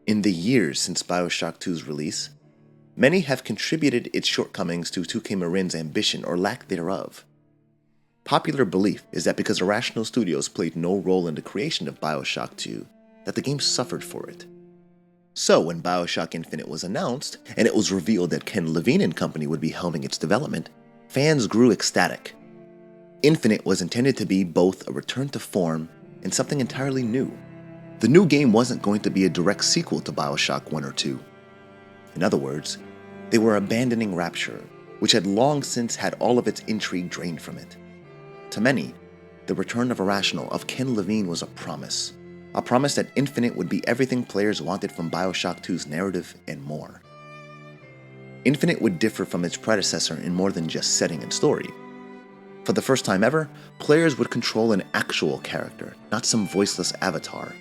In the years since Bioshock 2's release, many have contributed its shortcomings to 2K Marin's ambition or lack thereof. Popular belief is that because Irrational Studios played no role in the creation of Bioshock 2, that the game suffered for it. So when Bioshock Infinite was announced, and it was revealed that Ken Levine and company would be helming its development, fans grew ecstatic. Infinite was intended to be both a return to form and something entirely new. The new game wasn't going to be a direct sequel to Bioshock 1 or 2. In other words, they were abandoning Rapture, which had long since had all of its intrigue drained from it. To many, the return of Irrational of Ken Levine was a promise that Infinite would be everything players wanted from Bioshock 2's narrative and more. Infinite would differ from its predecessor in more than just setting and story. For the first time ever, players would control an actual character, not some voiceless avatar.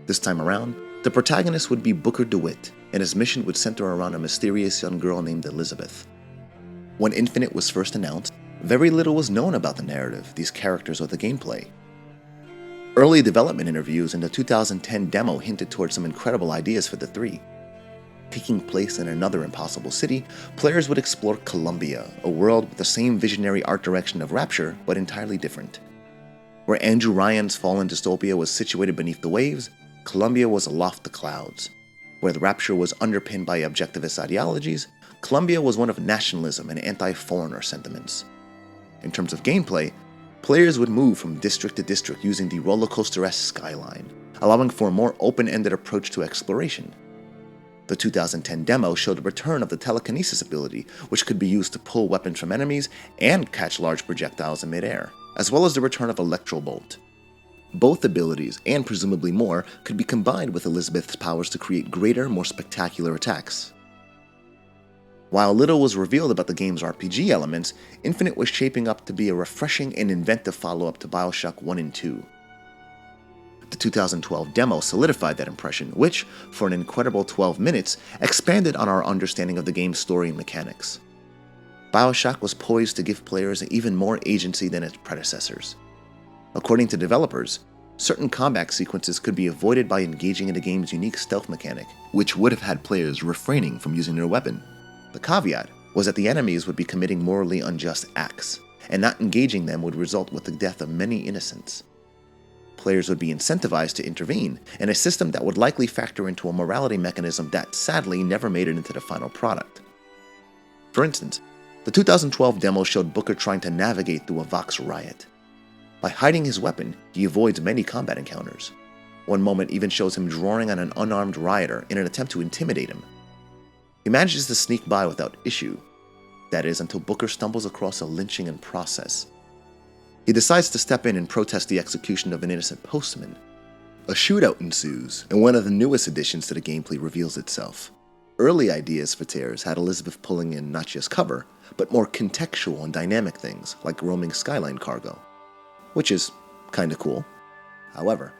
This time around, the protagonist would be Booker DeWitt, and his mission would center around a mysterious young girl named Elizabeth. When Infinite was first announced, very little was known about the narrative, these characters, or the gameplay. Early development interviews in the 2010 demo hinted towards some incredible ideas for the three. Taking place in another impossible city, players would explore Columbia, a world with the same visionary art direction of Rapture, but entirely different. Where Andrew Ryan's fallen dystopia was situated beneath the waves, Columbia was aloft the clouds. Where the Rapture was underpinned by objectivist ideologies, Columbia was one of nationalism and anti-foreigner sentiments. In terms of gameplay, players would move from district to district using the rollercoaster-esque skyline, allowing for a more open-ended approach to exploration. The 2010 demo showed the return of the telekinesis ability, which could be used to pull weapons from enemies and catch large projectiles in midair, as well as the return of Electrobolt. Both abilities, and presumably more, could be combined with Elizabeth's powers to create greater, more spectacular attacks. While little was revealed about the game's RPG elements, Infinite was shaping up to be a refreshing and inventive follow-up to Bioshock 1 and 2. The 2012 demo solidified that impression, which, for an incredible 12 minutes, expanded on our understanding of the game's story and mechanics. Bioshock was poised to give players even more agency than its predecessors. According to developers, certain combat sequences could be avoided by engaging in the game's unique stealth mechanic, which would have had players refraining from using their weapon. The caveat was that the enemies would be committing morally unjust acts, and not engaging them would result with the death of many innocents. Players would be incentivized to intervene, in a system that would likely factor into a morality mechanism that sadly never made it into the final product. For instance, the 2012 demo showed Booker trying to navigate through a Vox riot. By hiding his weapon, he avoids many combat encounters. One moment even shows him drawing on an unarmed rioter in an attempt to intimidate him. He manages to sneak by without issue, that is, until Booker stumbles across a lynching in process. He decides to step in and protest the execution of an innocent postman. A shootout ensues, and one of the newest additions to the gameplay reveals itself. Early ideas for tears had Elizabeth pulling in not just cover, but more contextual and dynamic things like roaming skyline cargo, which is kinda cool. However,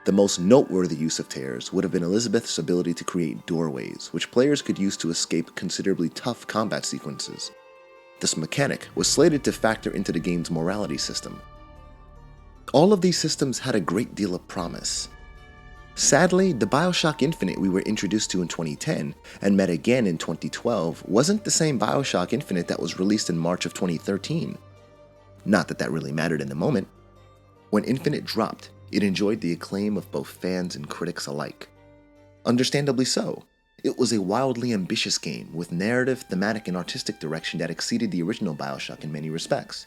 the most noteworthy use of tears would have been Elizabeth's ability to create doorways, which players could use to escape considerably tough combat sequences. This mechanic was slated to factor into the game's morality system. All of these systems had a great deal of promise. Sadly, the Bioshock Infinite we were introduced to in 2010 and met again in 2012 wasn't the same Bioshock Infinite that was released in March of 2013. Not that that really mattered in the moment. When Infinite dropped, it enjoyed the acclaim of both fans and critics alike. Understandably so. It was a wildly ambitious game with narrative, thematic, and artistic direction that exceeded the original Bioshock in many respects.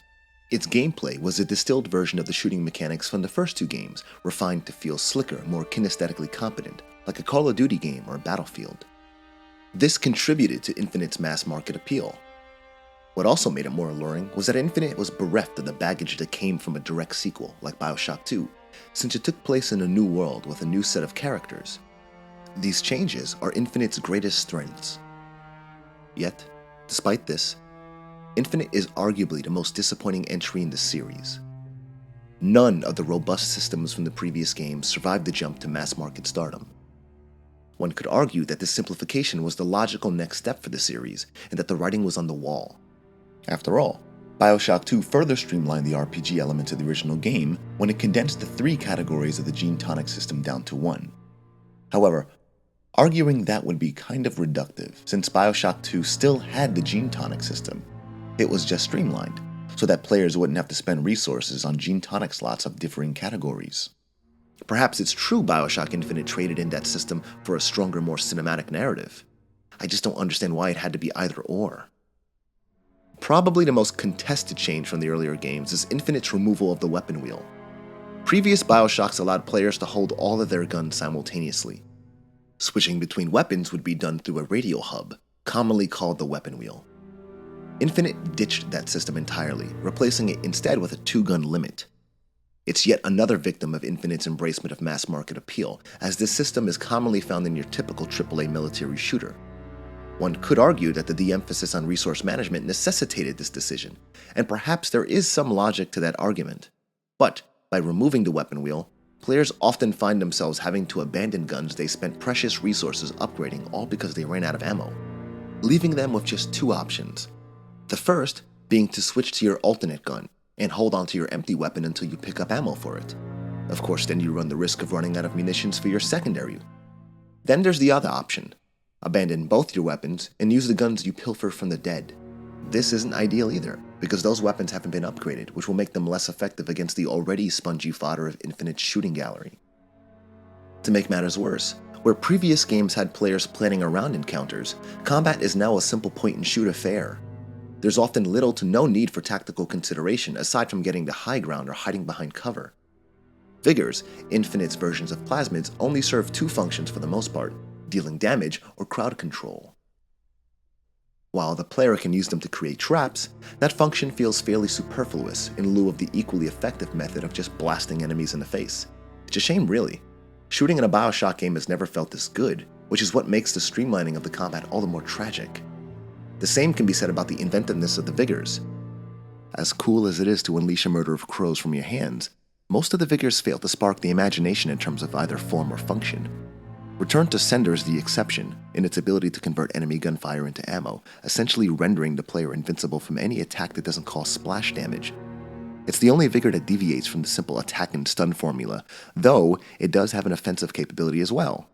Its gameplay was a distilled version of the shooting mechanics from the first two games, refined to feel slicker, more kinesthetically competent, like a Call of Duty game or a Battlefield. This contributed to Infinite's mass market appeal. What also made it more alluring was that Infinite was bereft of the baggage that came from a direct sequel, like Bioshock 2, since it took place in a new world with a new set of characters. These changes are Infinite's greatest strengths. Yet, despite this, Infinite is arguably the most disappointing entry in the series. None of the robust systems from the previous games survived the jump to mass market stardom. One could argue that this simplification was the logical next step for the series, and that the writing was on the wall. After all, Bioshock 2 further streamlined the RPG elements of the original game when it condensed the three categories of the Gene Tonic system down to one. However, Arguing that would be kind of reductive, since Bioshock 2 still had the gene tonic system. It was just streamlined, so that players wouldn't have to spend resources on gene tonic slots of differing categories. Perhaps it's true Bioshock Infinite traded in that system for a stronger, more cinematic narrative. I just don't understand why it had to be either or. Probably the most contested change from the earlier games is Infinite's removal of the weapon wheel. Previous Bioshocks allowed players to hold all of their guns simultaneously. Switching between weapons would be done through a radio hub, commonly called the weapon wheel. Infinite ditched that system entirely, replacing it instead with a 2-gun limit. It's yet another victim of Infinite's embracement of mass market appeal, as this system is commonly found in your typical AAA military shooter. One could argue that the de-emphasis on resource management necessitated this decision, and perhaps there is some logic to that argument. But, by removing the weapon wheel, players often find themselves having to abandon guns they spent precious resources upgrading all because they ran out of ammo, leaving them with just 2 options. The first being to switch to your alternate gun and hold onto your empty weapon until you pick up ammo for it. Of course, then you run the risk of running out of munitions for your secondary. Then there's the other option. Abandon both your weapons and use the guns you pilfer from the dead. This isn't ideal either, because those weapons haven't been upgraded, which will make them less effective against the already spongy fodder of Infinite's shooting gallery. To make matters worse, where previous games had players planning around encounters, combat is now a simple point-and-shoot affair. There's often little to no need for tactical consideration aside from getting the high ground or hiding behind cover. Vigors, Infinite's versions of plasmids, only serve 2 functions for the most part, dealing damage or crowd control. While the player can use them to create traps, that function feels fairly superfluous in lieu of the equally effective method of just blasting enemies in the face. It's a shame, really. Shooting in a Bioshock game has never felt this good, which is what makes the streamlining of the combat all the more tragic. The same can be said about the inventiveness of the Vigors. As cool as it is to unleash a murder of crows from your hands, most of the Vigors fail to spark the imagination in terms of either form or function. Return to Sender is the exception, in its ability to convert enemy gunfire into ammo, essentially rendering the player invincible from any attack that doesn't cause splash damage. It's the only Vigor that deviates from the simple attack and stun formula, though it does have an offensive capability as well.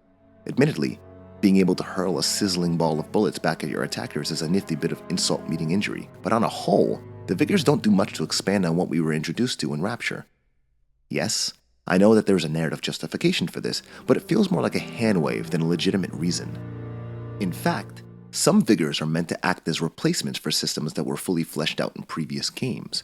Admittedly, being able to hurl a sizzling ball of bullets back at your attackers is a nifty bit of insult meeting injury, but on a whole, the Vigors don't do much to expand on what we were introduced to in Rapture. Yes, I know that there's a narrative justification for this, but it feels more like a hand wave than a legitimate reason. In fact, some Vigors are meant to act as replacements for systems that were fully fleshed out in previous games.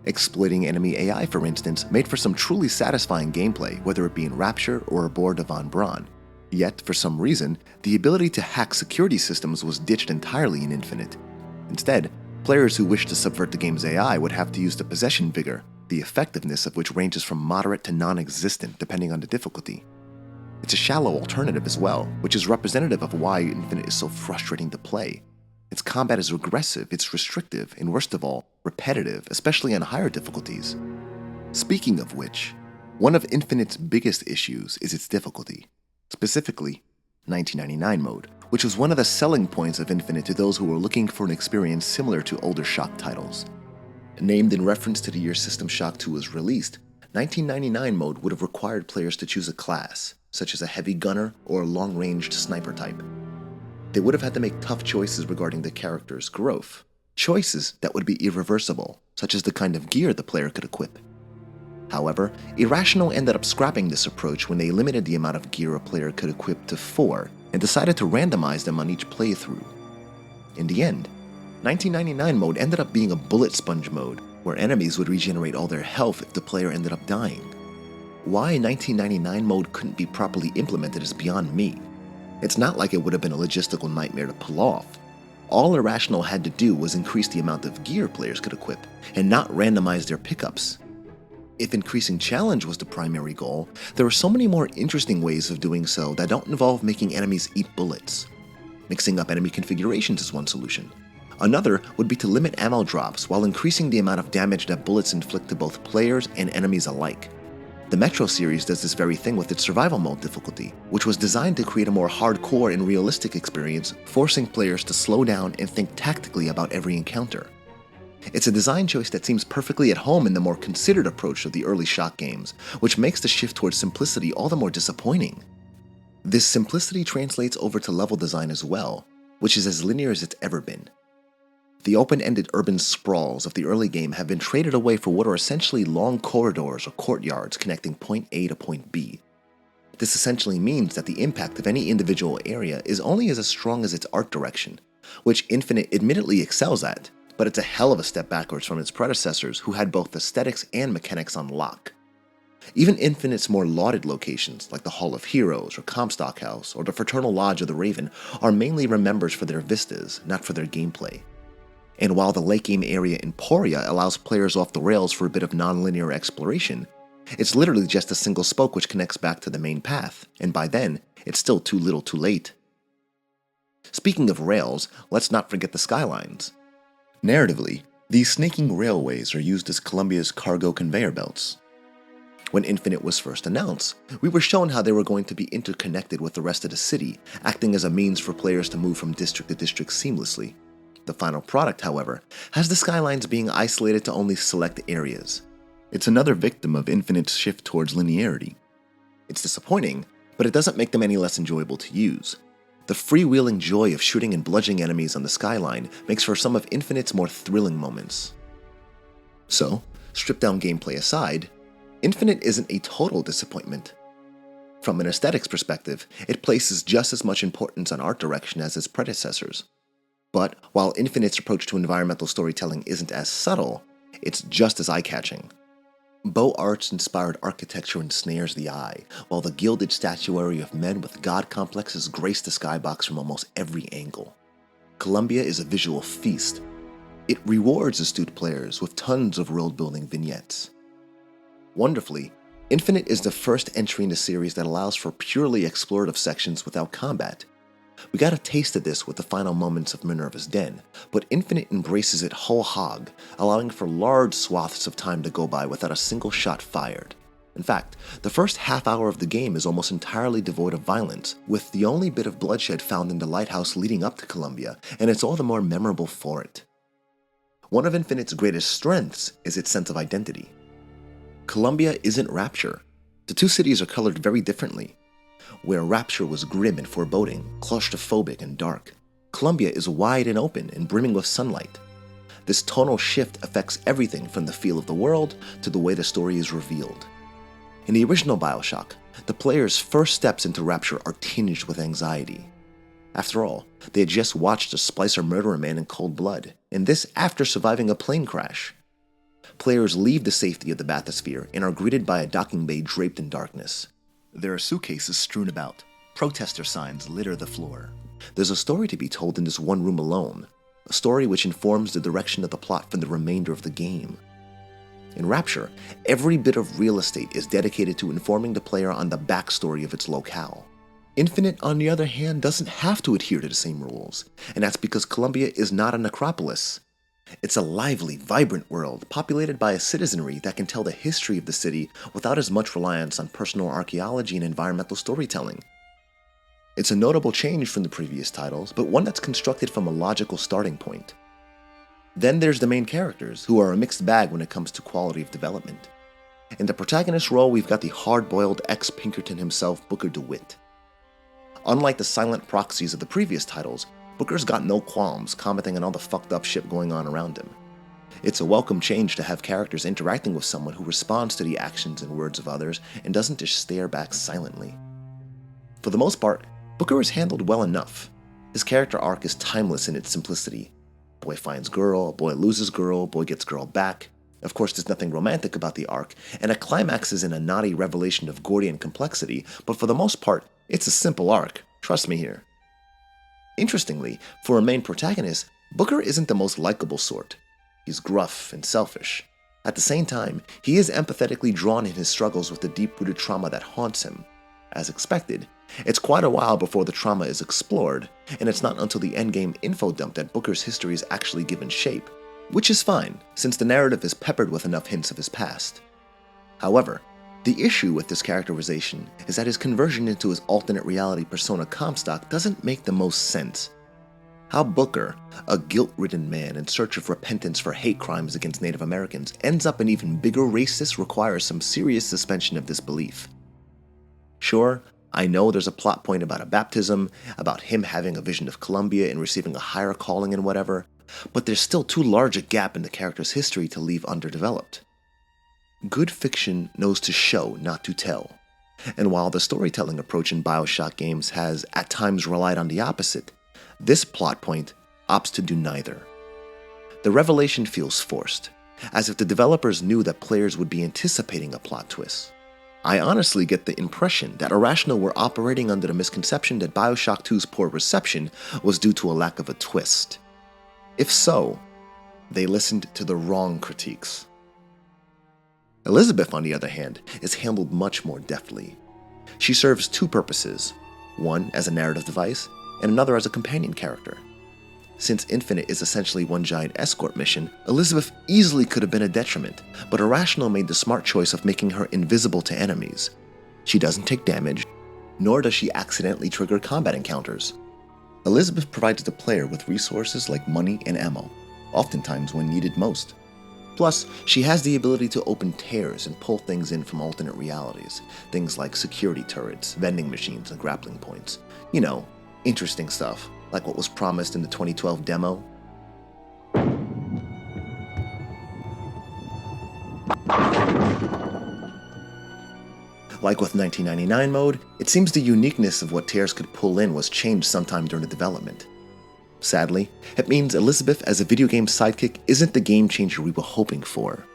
Exploiting enemy AI, for instance, made for some truly satisfying gameplay, whether it be in Rapture or aboard the Von Braun. Yet, for some reason, the ability to hack security systems was ditched entirely in Infinite. Instead, players who wished to subvert the game's AI would have to use the Possession Vigor, the effectiveness of which ranges from moderate to non-existent depending on the difficulty. It's a shallow alternative as well, which is representative of why Infinite is so frustrating to play. Its combat is regressive, it's restrictive, and worst of all, repetitive, especially on higher difficulties. Speaking of which, one of Infinite's biggest issues is its difficulty, specifically 1999 mode, which was one of the selling points of Infinite to those who were looking for an experience similar to older Shock titles. Named in reference to the year System Shock 2 was released, 1999 mode would have required players to choose a class, such as a heavy gunner or a long-ranged sniper type. They would have had to make tough choices regarding the character's growth, choices that would be irreversible, such as the kind of gear the player could equip. However, Irrational ended up scrapping this approach when they limited the amount of gear a player could equip to 4 and decided to randomize them on each playthrough. In the end, 1999 mode ended up being a bullet sponge mode, where enemies would regenerate all their health if the player ended up dying. Why 1999 mode couldn't be properly implemented is beyond me. It's not like it would have been a logistical nightmare to pull off. All Irrational had to do was increase the amount of gear players could equip, and not randomize their pickups. If increasing challenge was the primary goal, there are so many more interesting ways of doing so that don't involve making enemies eat bullets. Mixing up enemy configurations is one solution. Another would be to limit ammo drops while increasing the amount of damage that bullets inflict to both players and enemies alike. The Metro series does this very thing with its survival mode difficulty, which was designed to create a more hardcore and realistic experience, forcing players to slow down and think tactically about every encounter. It's a design choice that seems perfectly at home in the more considered approach of the early Shock games, which makes the shift towards simplicity all the more disappointing. This simplicity translates over to level design as well, which is as linear as it's ever been. The open-ended urban sprawls of the early game have been traded away for what are essentially long corridors or courtyards connecting point A to point B. This essentially means that the impact of any individual area is only as strong as its art direction, which Infinite admittedly excels at, but it's a hell of a step backwards from its predecessors who had both aesthetics and mechanics on lock. Even Infinite's more lauded locations, like the Hall of Heroes or Comstock House or the Fraternal Lodge of the Raven, are mainly remembered for their vistas, not for their gameplay. And while the late game area in Poria allows players off the rails for a bit of non-linear exploration, it's literally just a single spoke which connects back to the main path, and by then, it's still too little too late. Speaking of rails, let's not forget the skylines. Narratively, these snaking railways are used as Columbia's cargo conveyor belts. When Infinite was first announced, we were shown how they were going to be interconnected with the rest of the city, acting as a means for players to move from district to district seamlessly. The final product, however, has the skylines being isolated to only select areas. It's another victim of Infinite's shift towards linearity. It's disappointing, but it doesn't make them any less enjoyable to use. The freewheeling joy of shooting and bludgeoning enemies on the skyline makes for some of Infinite's more thrilling moments. So, stripped down gameplay aside, Infinite isn't a total disappointment. From an aesthetics perspective, it places just as much importance on art direction as its predecessors. But while Infinite's approach to environmental storytelling isn't as subtle, it's just as eye-catching. Beaux Arts-inspired architecture ensnares the eye, while the gilded statuary of men with god complexes grace the skybox from almost every angle. Columbia is a visual feast. It rewards astute players with tons of world-building vignettes. Wonderfully, Infinite is the first entry in the series that allows for purely explorative sections without combat. We got a taste of this with the final moments of Minerva's Den, but Infinite embraces it whole hog, allowing for large swaths of time to go by without a single shot fired. In fact, the first half hour of the game is almost entirely devoid of violence, with the only bit of bloodshed found in the lighthouse leading up to Columbia, and it's all the more memorable for it. One of Infinite's greatest strengths is its sense of identity. Columbia isn't Rapture. The two cities are colored very differently. Where Rapture was grim and foreboding, claustrophobic and dark, Columbia is wide and open and brimming with sunlight. This tonal shift affects everything from the feel of the world to the way the story is revealed. In the original Bioshock, the player's first steps into Rapture are tinged with anxiety. After all, they had just watched a Splicer murder a man in cold blood, and this after surviving a plane crash. Players leave the safety of the bathysphere and are greeted by a docking bay draped in darkness. There are suitcases strewn about. Protester signs litter the floor. There's a story to be told in this one room alone, a story which informs the direction of the plot for the remainder of the game. In Rapture, every bit of real estate is dedicated to informing the player on the backstory of its locale. Infinite, on the other hand, doesn't have to adhere to the same rules, and that's because Columbia is not a necropolis. It's a lively, vibrant world populated by a citizenry that can tell the history of the city without as much reliance on personal archaeology and environmental storytelling. It's a notable change from the previous titles, but one that's constructed from a logical starting point. Then there's the main characters, who are a mixed bag when it comes to quality of development. In the protagonist role, we've got the hard-boiled ex-Pinkerton himself, Booker DeWitt. Unlike the silent proxies of the previous titles, Booker's got no qualms commenting on all the fucked up shit going on around him. It's a welcome change to have characters interacting with someone who responds to the actions and words of others and doesn't just stare back silently. For the most part, Booker is handled well enough. His character arc is timeless in its simplicity. Boy finds girl, boy loses girl, boy gets girl back. Of course, there's nothing romantic about the arc, and it climaxes in a naughty revelation of Gordian complexity, but for the most part, it's a simple arc. Trust me here. Interestingly, for a main protagonist, Booker isn't the most likable sort. He's gruff and selfish. At the same time, he is empathetically drawn in his struggles with the deep-rooted trauma that haunts him. As expected, it's quite a while before the trauma is explored, and it's not until the endgame info dump that Booker's history is actually given shape, which is fine, since the narrative is peppered with enough hints of his past. However, the issue with this characterization is that his conversion into his alternate reality persona Comstock doesn't make the most sense. How Booker, a guilt-ridden man in search of repentance for hate crimes against Native Americans, ends up an even bigger racist requires some serious suspension of disbelief. Sure, I know there's a plot point about a baptism, about him having a vision of Columbia and receiving a higher calling and whatever, but there's still too large a gap in the character's history to leave underdeveloped. Good fiction knows to show, not to tell. And while the storytelling approach in Bioshock games has at times relied on the opposite, this plot point opts to do neither. The revelation feels forced, as if the developers knew that players would be anticipating a plot twist. I honestly get the impression that Irrational were operating under the misconception that Bioshock 2's poor reception was due to a lack of a twist. If so, they listened to the wrong critiques. Elizabeth, on the other hand, is handled much more deftly. She serves two purposes, one as a narrative device, and another as a companion character. Since Infinite is essentially one giant escort mission, Elizabeth easily could have been a detriment, but Irrational made the smart choice of making her invisible to enemies. She doesn't take damage, nor does she accidentally trigger combat encounters. Elizabeth provides the player with resources like money and ammo, oftentimes when needed most. Plus, she has the ability to open tears and pull things in from alternate realities, things like security turrets, vending machines, and grappling points. You know, interesting stuff, like what was promised in the 2012 demo. Like with 1999 mode, it seems the uniqueness of what tears could pull in was changed sometime during the development. Sadly, it means Elizabeth as a video game sidekick isn't the game changer we were hoping for.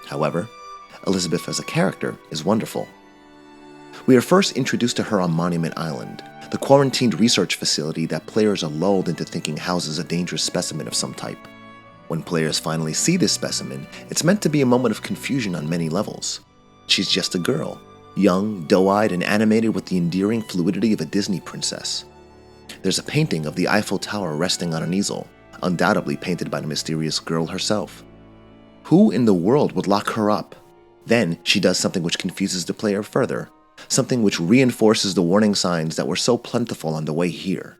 However, Elizabeth as a character is wonderful. We are first introduced to her on Monument Island, the quarantined research facility that players are lulled into thinking houses a dangerous specimen of some type. When players finally see this specimen, it's meant to be a moment of confusion on many levels. She's just a girl, young, doe-eyed, and animated with the endearing fluidity of a Disney princess. There's a painting of the Eiffel Tower resting on an easel, undoubtedly painted by the mysterious girl herself. Who in the world would lock her up? Then she does something which confuses the player further, something which reinforces the warning signs that were so plentiful on the way here.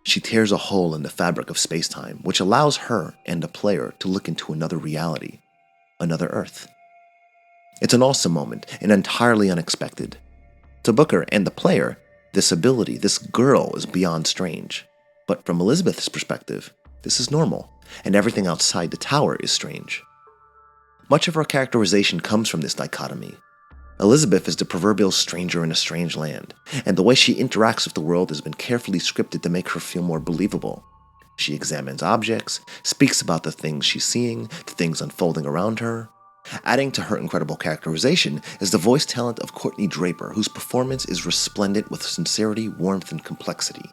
She tears a hole in the fabric of space-time, which allows her and the player to look into another reality, another Earth. It's an awesome moment, and entirely unexpected. To Booker and the player, this ability, this girl, is beyond strange. But from Elizabeth's perspective, this is normal, and everything outside the tower is strange. Much of her characterization comes from this dichotomy. Elizabeth is the proverbial stranger in a strange land, and the way she interacts with the world has been carefully scripted to make her feel more believable. She examines objects, speaks about the things she's seeing, the things unfolding around her. Adding to her incredible characterization is the voice talent of Courtney Draper, whose performance is resplendent with sincerity, warmth, and complexity.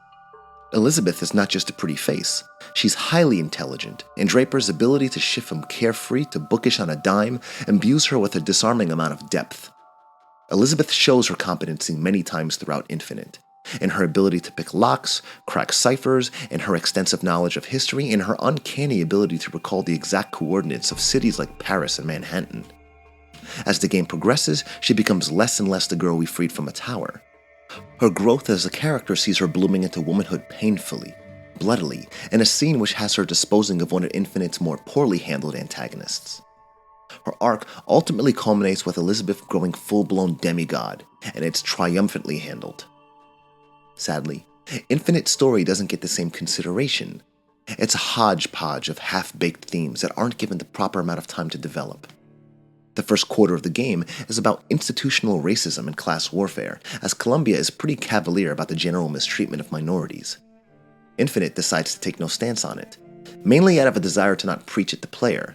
Elizabeth is not just a pretty face, she's highly intelligent, and Draper's ability to shift from carefree to bookish on a dime imbues her with a disarming amount of depth. Elizabeth shows her competency many times throughout Infinite, in her ability to pick locks, crack ciphers, in her extensive knowledge of history, and her uncanny ability to recall the exact coordinates of cities like Paris and Manhattan. As the game progresses, she becomes less and less the girl we freed from a tower. Her growth as a character sees her blooming into womanhood painfully, bloodily, in a scene which has her disposing of one of Infinite's more poorly handled antagonists. Her arc ultimately culminates with Elizabeth growing full-blown demigod, and it's triumphantly handled. Sadly, Infinite's story doesn't get the same consideration. It's a hodgepodge of half-baked themes that aren't given the proper amount of time to develop. The first quarter of the game is about institutional racism and class warfare, as Columbia is pretty cavalier about the general mistreatment of minorities. Infinite decides to take no stance on it, mainly out of a desire to not preach at the player.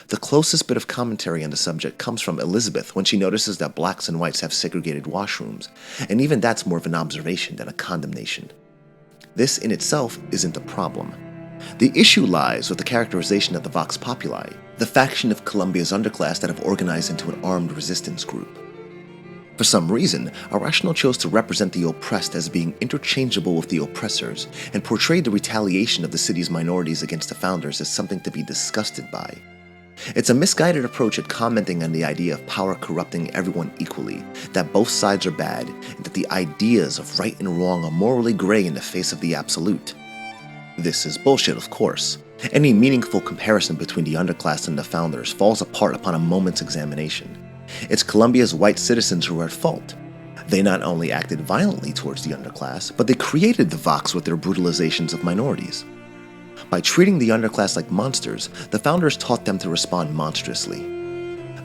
The closest bit of commentary on the subject comes from Elizabeth when she notices that blacks and whites have segregated washrooms, and even that's more of an observation than a condemnation. This in itself isn't a problem. The issue lies with the characterization of the Vox Populi, the faction of Columbia's underclass that have organized into an armed resistance group. For some reason, Irrational chose to represent the oppressed as being interchangeable with the oppressors, and portrayed the retaliation of the city's minorities against the founders as something to be disgusted by. It's a misguided approach at commenting on the idea of power corrupting everyone equally, that both sides are bad, and that the ideas of right and wrong are morally gray in the face of the absolute. This is bullshit, of course. Any meaningful comparison between the underclass and the founders falls apart upon a moment's examination. It's Columbia's white citizens who are at fault. They not only acted violently towards the underclass, but they created the Vox with their brutalizations of minorities. By treating the underclass like monsters, the founders taught them to respond monstrously.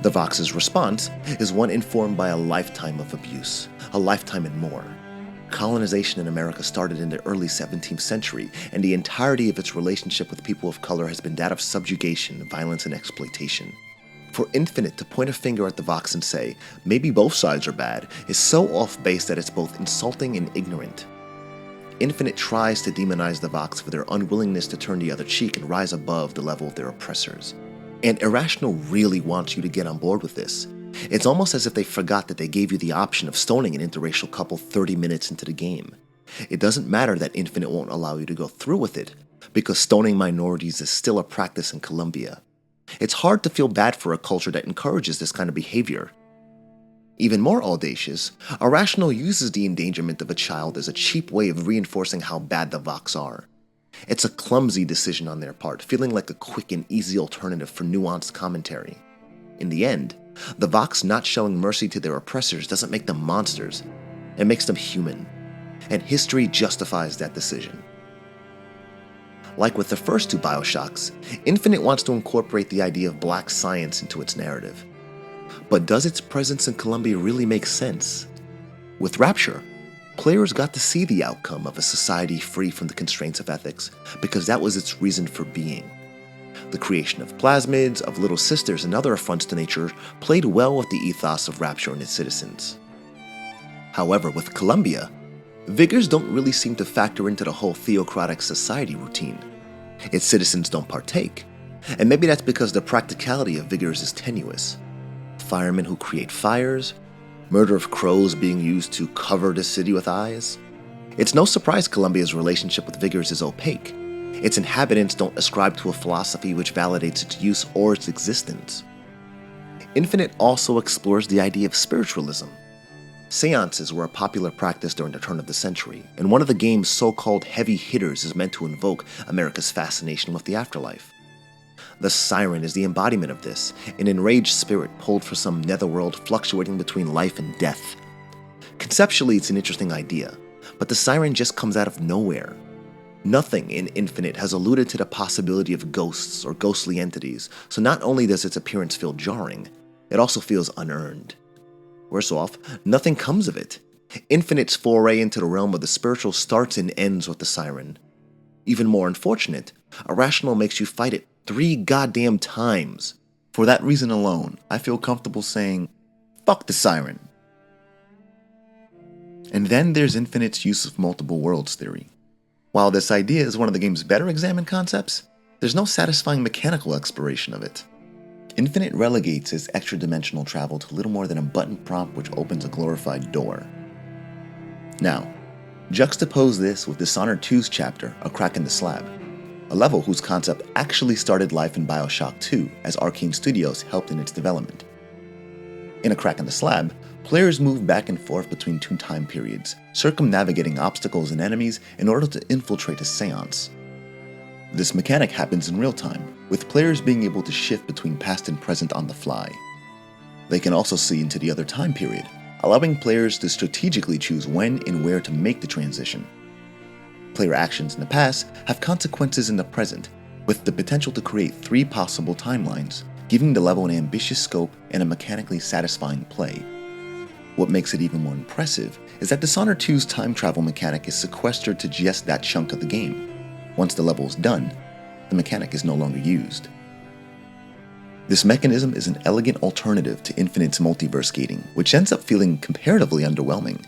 The Vox's response is one informed by a lifetime of abuse, a lifetime and more. Colonization in America started in the early 17th century, and the entirety of its relationship with people of color has been that of subjugation, violence, and exploitation. For Infinite to point a finger at the Vox and say, maybe both sides are bad, is so off base that it's both insulting and ignorant. Infinite tries to demonize the Vox for their unwillingness to turn the other cheek and rise above the level of their oppressors. And Irrational really wants you to get on board with this. It's almost as if they forgot that they gave you the option of stoning an interracial couple 30 minutes into the game. It doesn't matter that Infinite won't allow you to go through with it, because stoning minorities is still a practice in Colombia. It's hard to feel bad for a culture that encourages this kind of behavior. Even more audacious, Irrational uses the endangerment of a child as a cheap way of reinforcing how bad the Vox are. It's a clumsy decision on their part, feeling like a quick and easy alternative for nuanced commentary. In the end, the Vox not showing mercy to their oppressors doesn't make them monsters, it makes them human, and history justifies that decision. Like with the first two Bioshocks, Infinite wants to incorporate the idea of black science into its narrative. But does its presence in Colombia really make sense? With Rapture, players got to see the outcome of a society free from the constraints of ethics, because that was its reason for being. The creation of plasmids, of little sisters, and other affronts to nature played well with the ethos of Rapture and its citizens. However, with Colombia, Vigors don't really seem to factor into the whole theocratic society routine. Its citizens don't partake, and maybe that's because the practicality of Vigors is tenuous. Firemen who create fires, murder of crows being used to cover the city with eyes. It's no surprise Colombia's relationship with Vigors is opaque. Its inhabitants don't ascribe to a philosophy which validates its use or its existence. Infinite also explores the idea of spiritualism. Seances were a popular practice during the turn of the century, and one of the game's so-called heavy hitters is meant to invoke America's fascination with the afterlife. The Siren is the embodiment of this, an enraged spirit pulled for some netherworld fluctuating between life and death. Conceptually, it's an interesting idea, but the Siren just comes out of nowhere. Nothing in Infinite has alluded to the possibility of ghosts or ghostly entities, so not only does its appearance feel jarring, it also feels unearned. Worse off, nothing comes of it. Infinite's foray into the realm of the spiritual starts and ends with the Siren. Even more unfortunate, Irrational makes you fight it 3 goddamn times. For that reason alone, I feel comfortable saying, fuck the Siren. And then there's Infinite's use of multiple worlds theory. While this idea is one of the game's better examined concepts, there's no satisfying mechanical exploration of it. Infinite relegates its extra-dimensional travel to little more than a button prompt which opens a glorified door. Now, juxtapose this with Dishonored 2's chapter, A Crack in the Slab, a level whose concept actually started life in Bioshock 2 as Arcane Studios helped in its development. In A Crack in the Slab, players move back and forth between 2 time periods, circumnavigating obstacles and enemies in order to infiltrate a seance. This mechanic happens in real time, with players being able to shift between past and present on the fly. They can also see into the other time period, allowing players to strategically choose when and where to make the transition. Player actions in the past have consequences in the present, with the potential to create 3 possible timelines, giving the level an ambitious scope and a mechanically satisfying play. What makes it even more impressive is that Dishonored 2's time travel mechanic is sequestered to just that chunk of the game. Once the level is done, the mechanic is no longer used. This mechanism is an elegant alternative to Infinite's multiverse gating, which ends up feeling comparatively underwhelming.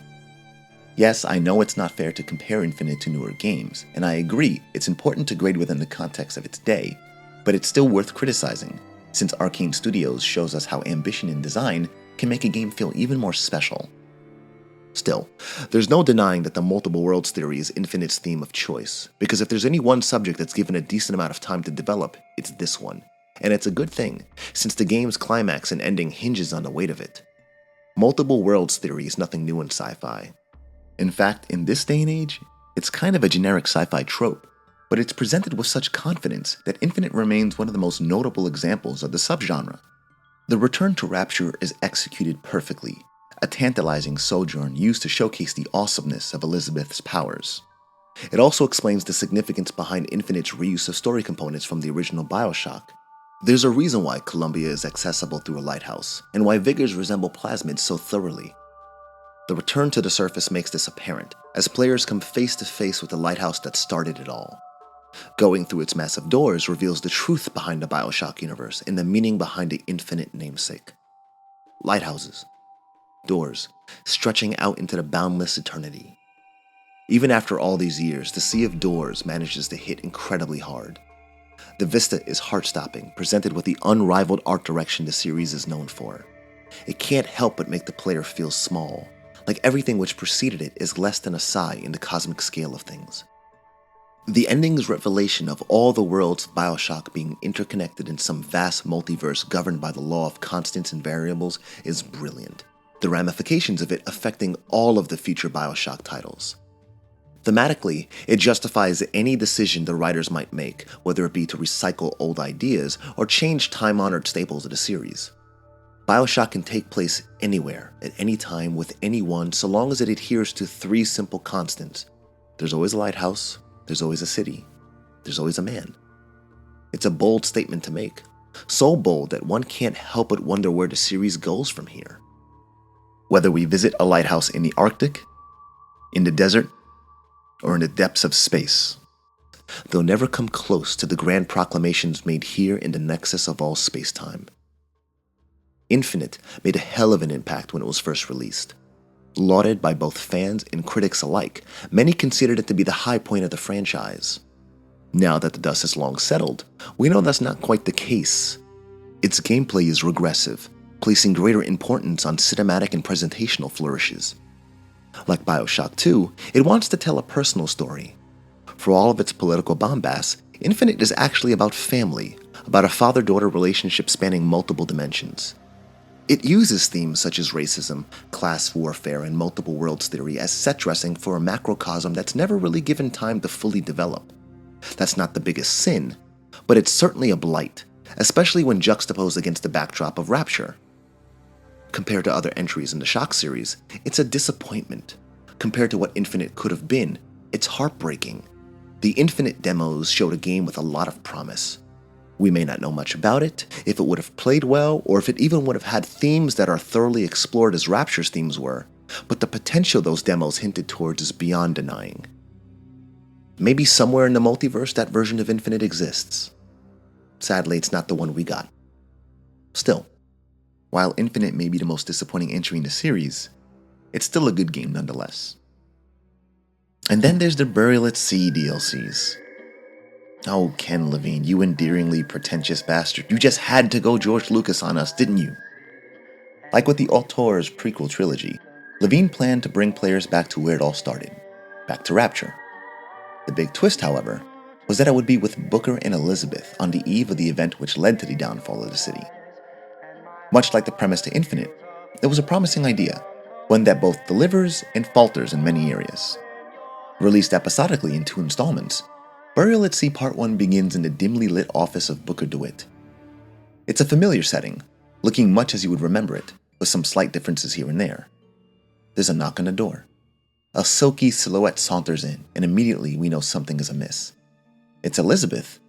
Yes, I know it's not fair to compare Infinite to newer games, and I agree it's important to grade within the context of its day, but it's still worth criticizing, since Arcane Studios shows us how ambition in design can make a game feel even more special. Still, there's no denying that the multiple worlds theory is Infinite's theme of choice, because if there's any one subject that's given a decent amount of time to develop, it's this one. And it's a good thing, since the game's climax and ending hinges on the weight of it. Multiple worlds theory is nothing new in sci-fi. In fact, in this day and age, it's kind of a generic sci-fi trope, but it's presented with such confidence that Infinite remains one of the most notable examples of the subgenre. The return to Rapture is executed perfectly, a tantalizing sojourn used to showcase the awesomeness of Elizabeth's powers. It also explains the significance behind Infinite's reuse of story components from the original Bioshock. There's a reason why Columbia is accessible through a lighthouse, and why Vigors resemble plasmids so thoroughly. The return to the surface makes this apparent, as players come face to face with the lighthouse that started it all. Going through its massive doors reveals the truth behind the Bioshock universe and the meaning behind the Infinite namesake. Lighthouses, doors, stretching out into the boundless eternity. Even after all these years, the Sea of Doors manages to hit incredibly hard. The vista is heart-stopping, presented with the unrivaled art direction the series is known for. It can't help but make the player feel small, like everything which preceded it is less than a sigh in the cosmic scale of things. The ending's revelation of all the worlds of Bioshock being interconnected in some vast multiverse governed by the law of constants and variables is brilliant, the ramifications of it affecting all of the future Bioshock titles. Thematically, it justifies any decision the writers might make, whether it be to recycle old ideas or change time-honored staples of the series. Bioshock can take place anywhere, at any time, with anyone, so long as it adheres to three simple constants. There's always a lighthouse, there's always a city, there's always a man. It's a bold statement to make, so bold that one can't help but wonder where the series goes from here. Whether we visit a lighthouse in the Arctic, in the desert, or in the depths of space, they'll never come close to the grand proclamations made here in the nexus of all space-time. Infinite made a hell of an impact when it was first released. Lauded by both fans and critics alike, many considered it to be the high point of the franchise. Now that the dust has long settled, we know that's not quite the case. Its gameplay is regressive, placing greater importance on cinematic and presentational flourishes. Like Bioshock 2, it wants to tell a personal story. For all of its political bombast, Infinite is actually about family, about a father-daughter relationship spanning multiple dimensions. It uses themes such as racism, class warfare, and multiple worlds theory as set dressing for a macrocosm that's never really given time to fully develop. That's not the biggest sin, but it's certainly a blight, especially when juxtaposed against the backdrop of Rapture. Compared to other entries in the Shock series, it's a disappointment. Compared to what Infinite could have been, it's heartbreaking. The Infinite demos showed a game with a lot of promise. We may not know much about it, if it would have played well, or if it even would have had themes that are thoroughly explored as Rapture's themes were, but the potential those demos hinted towards is beyond denying. Maybe somewhere in the multiverse that version of Infinite exists. Sadly, it's not the one we got. Still, while Infinite may be the most disappointing entry in the series, it's still a good game nonetheless. And then there's the Burial at Sea DLCs. Oh, Ken Levine, you endearingly pretentious bastard. You just had to go George Lucas on us, didn't you? Like with the Auteur's prequel trilogy, Levine planned to bring players back to where it all started, back to Rapture. The big twist, however, was that it would be with Booker and Elizabeth on the eve of the event which led to the downfall of the city. Much like the premise to Infinite, it was a promising idea, one that both delivers and falters in many areas. Released episodically in 2 installments, Burial at Sea Part 1 begins in the dimly lit office of Booker DeWitt. It's a familiar setting, looking much as you would remember it, with some slight differences here and there. There's a knock on the door. A silky silhouette saunters in, and immediately we know something is amiss. It's Elizabeth,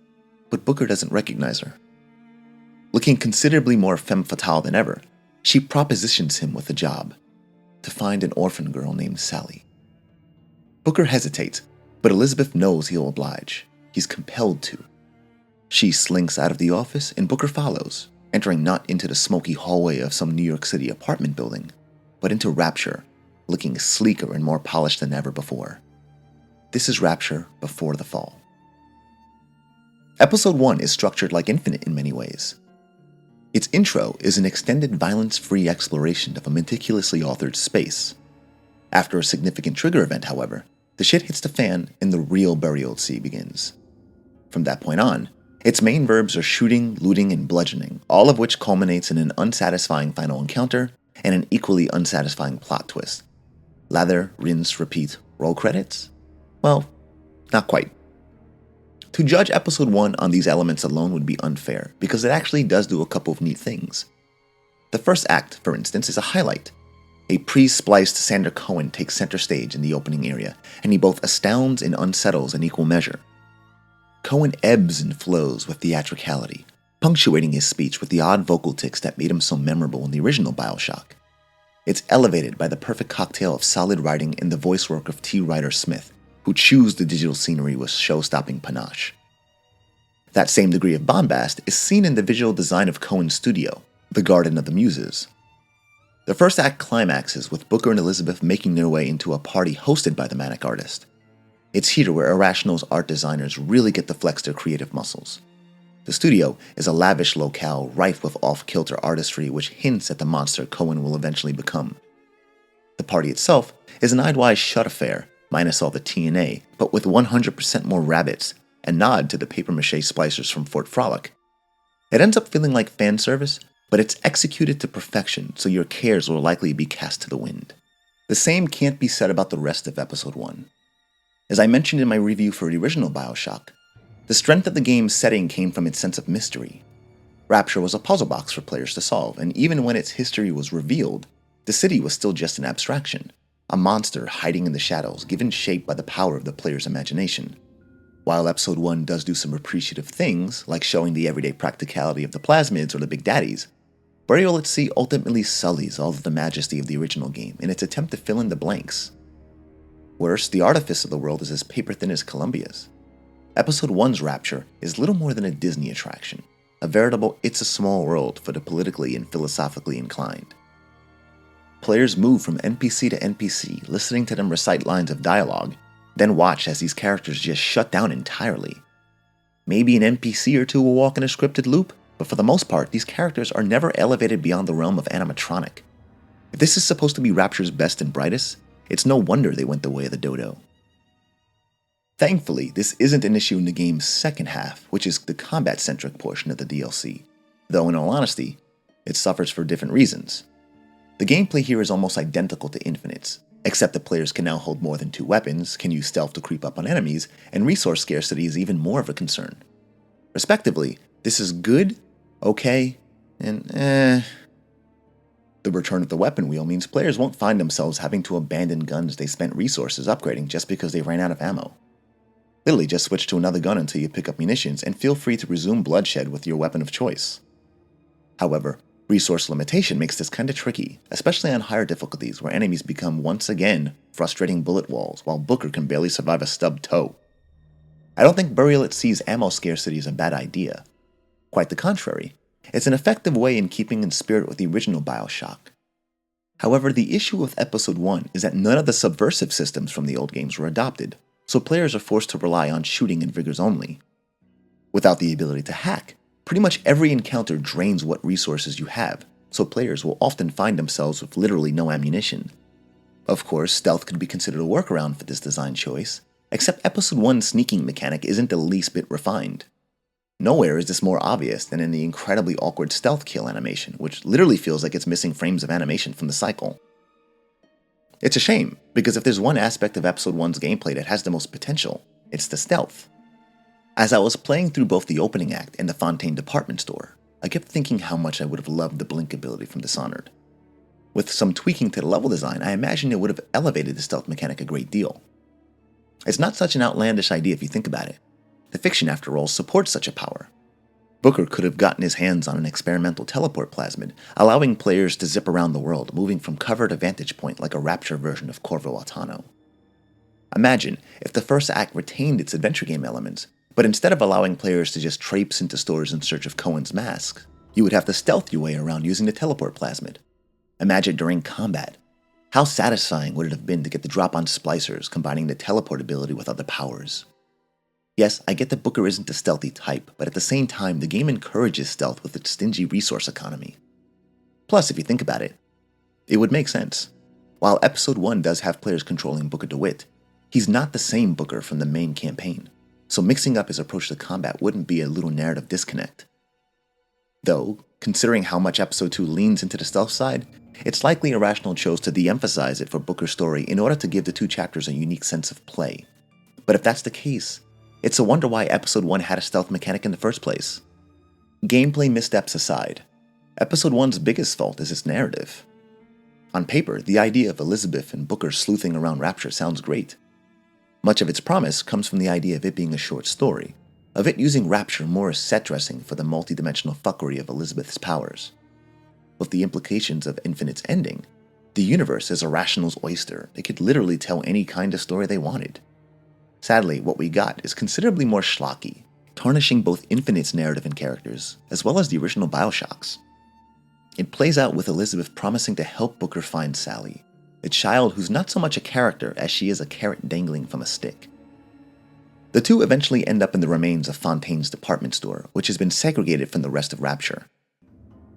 but Booker doesn't recognize her. Looking considerably more femme fatale than ever, she propositions him with a job, to find an orphan girl named Sally. Booker hesitates, but Elizabeth knows he'll oblige. He's compelled to. She slinks out of the office, and Booker follows, entering not into the smoky hallway of some New York City apartment building, but into Rapture, looking sleeker and more polished than ever before. This is Rapture before the fall. Episode 1 is structured like Infinite in many ways. Its intro is an extended violence-free exploration of a meticulously authored space. After a significant trigger event, however, the shit hits the fan and the real Burial at Sea begins. From that point on, its main verbs are shooting, looting, and bludgeoning, all of which culminates in an unsatisfying final encounter and an equally unsatisfying plot twist. Lather, rinse, repeat, roll credits? Well, not quite. To judge Episode 1 on these elements alone would be unfair, because it actually does do a couple of neat things. The first act, for instance, is a highlight. A pre-spliced Sander Cohen takes center stage in the opening area, and he both astounds and unsettles in equal measure. Cohen ebbs and flows with theatricality, punctuating his speech with the odd vocal tics that made him so memorable in the original Bioshock. It's elevated by the perfect cocktail of solid writing and the voice work of T. Ryder Smith, who chews the digital scenery with show-stopping panache. That same degree of bombast is seen in the visual design of Cohen's studio, the Garden of the Muses. The first act climaxes with Booker and Elizabeth making their way into a party hosted by the manic artist. It's here where Irrational's art designers really get to flex their creative muscles. The studio is a lavish locale rife with off-kilter artistry which hints at the monster Cohen will eventually become. The party itself is an Idwise Shut affair, minus all the TNA, but with 100% more rabbits, a nod to the papier-mâché splicers from Fort Frolic. It ends up feeling like fan service, but it's executed to perfection, so your cares will likely be cast to the wind. The same can't be said about the rest of Episode 1. As I mentioned in my review for the original Bioshock, the strength of the game's setting came from its sense of mystery. Rapture was a puzzle box for players to solve, and even when its history was revealed, the city was still just an abstraction, a monster hiding in the shadows given shape by the power of the player's imagination. While Episode 1 does do some appreciative things, like showing the everyday practicality of the plasmids or the big daddies, Burial at Sea ultimately sullies all of the majesty of the original game in its attempt to fill in the blanks. Worse, the artifice of the world is as paper-thin as Columbia's. Episode 1's Rapture is little more than a Disney attraction, a veritable It's a Small World for the politically and philosophically inclined. Players move from NPC to NPC, listening to them recite lines of dialogue, then watch as these characters just shut down entirely. Maybe an NPC or two will walk in a scripted loop, but for the most part, these characters are never elevated beyond the realm of animatronic. If this is supposed to be Rapture's best and brightest, it's no wonder they went the way of the dodo. Thankfully, this isn't an issue in the game's second half, which is the combat-centric portion of the DLC, though in all honesty, it suffers for different reasons. The gameplay here is almost identical to Infinite's, except that players can now hold more than 2 weapons, can use stealth to creep up on enemies, and resource scarcity is even more of a concern. Respectively, this is good, okay, and The return of the weapon wheel means players won't find themselves having to abandon guns they spent resources upgrading just because they ran out of ammo. Literally just switch to another gun until you pick up munitions, and feel free to resume bloodshed with your weapon of choice. However, resource limitation makes this kinda tricky, especially on higher difficulties where enemies become once again frustrating bullet walls while Booker can barely survive a stubbed toe. I don't think Burial at Sea's ammo scarcity is a bad idea. Quite the contrary, it's an effective way in keeping in spirit with the original Bioshock. However, the issue with Episode 1 is that none of the subversive systems from the old games were adopted, so players are forced to rely on shooting and vigors only. Without the ability to hack, pretty much every encounter drains what resources you have, so players will often find themselves with literally no ammunition. Of course, stealth could be considered a workaround for this design choice, except Episode 1's sneaking mechanic isn't the least bit refined. Nowhere is this more obvious than in the incredibly awkward stealth kill animation, which literally feels like it's missing frames of animation from the cycle. It's a shame, because if there's one aspect of Episode 1's gameplay that has the most potential, it's the stealth. As I was playing through both the opening act and the Fontaine department store, I kept thinking how much I would have loved the blink ability from Dishonored. With some tweaking to the level design, I imagine it would have elevated the stealth mechanic a great deal. It's not such an outlandish idea if you think about it. The fiction, after all, supports such a power. Booker could have gotten his hands on an experimental teleport plasmid, allowing players to zip around the world, moving from cover to vantage point like a Rapture version of Corvo Altano. Imagine if the first act retained its adventure game elements, but instead of allowing players to just traipse into stores in search of Cohen's mask, you would have to stealth your way around using the teleport plasmid. Imagine during combat. How satisfying would it have been to get the drop on splicers, combining the teleport ability with other powers? Yes, I get that Booker isn't the stealthy type, but at the same time, the game encourages stealth with its stingy resource economy. Plus, if you think about it, it would make sense. While Episode 1 does have players controlling Booker DeWitt, he's not the same Booker from the main campaign, so mixing up his approach to combat wouldn't be a little narrative disconnect. Though, considering how much Episode 2 leans into the stealth side, it's likely Irrational chose to de-emphasize it for Booker's story in order to give the 2 chapters a unique sense of play. But if that's the case, it's a wonder why Episode 1 had a stealth mechanic in the first place. Gameplay missteps aside, Episode 1's biggest fault is its narrative. On paper, the idea of Elizabeth and Booker sleuthing around Rapture sounds great. Much of its promise comes from the idea of it being a short story, of it using Rapture more as set dressing for the multidimensional fuckery of Elizabeth's powers. With the implications of Infinite's ending, the universe is Irrational's oyster. They could literally tell any kind of story they wanted. Sadly, what we got is considerably more schlocky, tarnishing both Infinite's narrative and characters, as well as the original Bioshocks. It plays out with Elizabeth promising to help Booker find Sally, a child who's not so much a character as she is a carrot dangling from a stick. The two eventually end up in the remains of Fontaine's department store, which has been segregated from the rest of Rapture.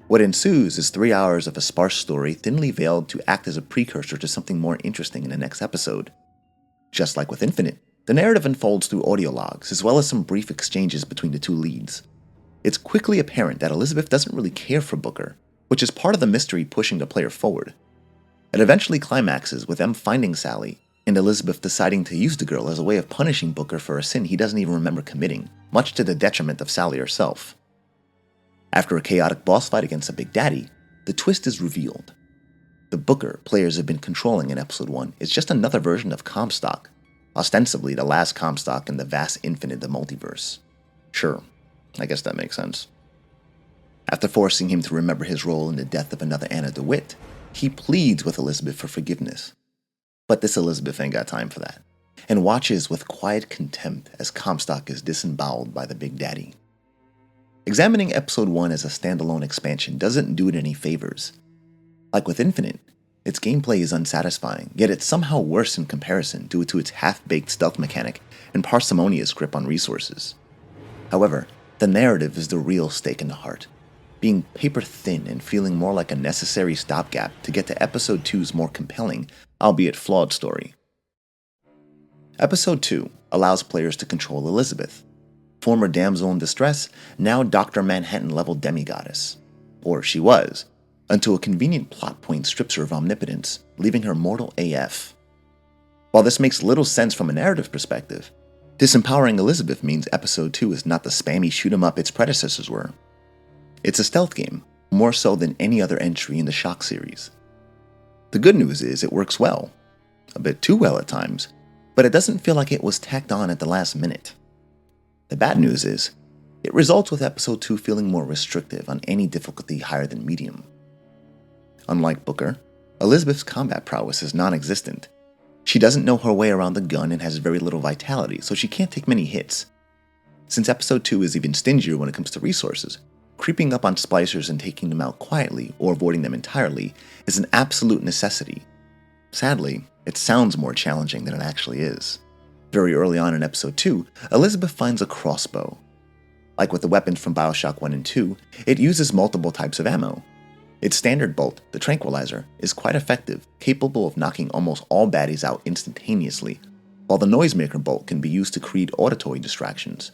What ensues is 3 hours of a sparse story thinly veiled to act as a precursor to something more interesting in the next episode. Just like with Infinite, the narrative unfolds through audio logs, as well as some brief exchanges between the two leads. It's quickly apparent that Elizabeth doesn't really care for Booker, which is part of the mystery pushing the player forward. It eventually climaxes with them finding Sally, and Elizabeth deciding to use the girl as a way of punishing Booker for a sin he doesn't even remember committing, much to the detriment of Sally herself. After a chaotic boss fight against a Big Daddy, the twist is revealed. The Booker players have been controlling in Episode 1 is just another version of Comstock, ostensibly the last Comstock in the vast infinite of the multiverse. Sure, I guess that makes sense. After forcing him to remember his role in the death of another Anna DeWitt, he pleads with Elizabeth for forgiveness. But this Elizabeth ain't got time for that, and watches with quiet contempt as Comstock is disemboweled by the Big Daddy. Examining Episode 1 as a standalone expansion doesn't do it any favors. Like with Infinite, its gameplay is unsatisfying, yet it's somehow worse in comparison due to its half-baked stealth mechanic and parsimonious grip on resources. However, the narrative is the real stake in the heart, being paper-thin and feeling more like a necessary stopgap to get to Episode 2's more compelling, albeit flawed story. Episode 2 allows players to control Elizabeth, former damsel in distress, now Dr. Manhattan-level demigoddess. Or she was, until a convenient plot point strips her of omnipotence, leaving her mortal AF. While this makes little sense from a narrative perspective, disempowering Elizabeth means Episode 2 is not the spammy shoot-em-up its predecessors were. It's a stealth game, more so than any other entry in the Shock series. The good news is it works well, a bit too well at times, but it doesn't feel like it was tacked on at the last minute. The bad news is, it results with Episode 2 feeling more restrictive on any difficulty higher than medium. Unlike Booker, Elizabeth's combat prowess is non-existent. She doesn't know her way around the gun and has very little vitality, so she can't take many hits. Since Episode 2 is even stingier when it comes to resources, creeping up on splicers and taking them out quietly or avoiding them entirely is an absolute necessity. Sadly, it sounds more challenging than it actually is. Very early on in Episode 2, Elizabeth finds a crossbow. Like with the weapons from Bioshock 1 and 2, it uses multiple types of ammo. Its standard bolt, the Tranquilizer, is quite effective, capable of knocking almost all baddies out instantaneously, while the Noisemaker bolt can be used to create auditory distractions.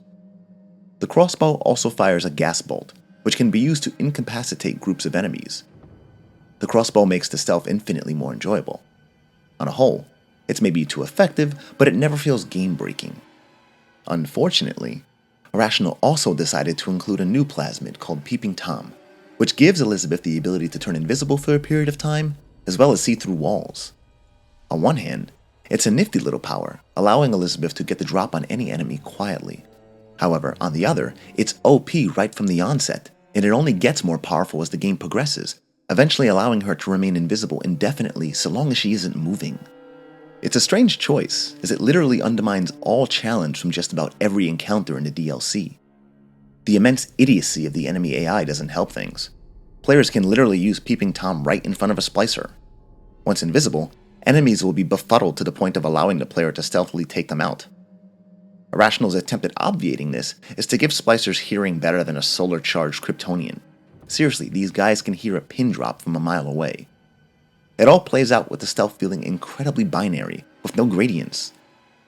The crossbow also fires a gas bolt, which can be used to incapacitate groups of enemies. The crossbow makes the stealth infinitely more enjoyable. On a whole, it's maybe too effective, but it never feels game-breaking. Unfortunately, Irrational also decided to include a new plasmid called Peeping Tom, which gives Elizabeth the ability to turn invisible for a period of time, as well as see through walls. On one hand, it's a nifty little power, allowing Elizabeth to get the drop on any enemy quietly. However, on the other, it's OP right from the onset, and it only gets more powerful as the game progresses, eventually allowing her to remain invisible indefinitely so long as she isn't moving. It's a strange choice, as it literally undermines all challenge from just about every encounter in the DLC. The immense idiocy of the enemy AI doesn't help things. Players can literally use Peeping Tom right in front of a splicer. Once invisible, enemies will be befuddled to the point of allowing the player to stealthily take them out. Irrational's attempt at obviating this is to give splicers hearing better than a solar-charged Kryptonian. Seriously, these guys can hear a pin drop from a mile away. It all plays out with the stealth feeling incredibly binary, with no gradients.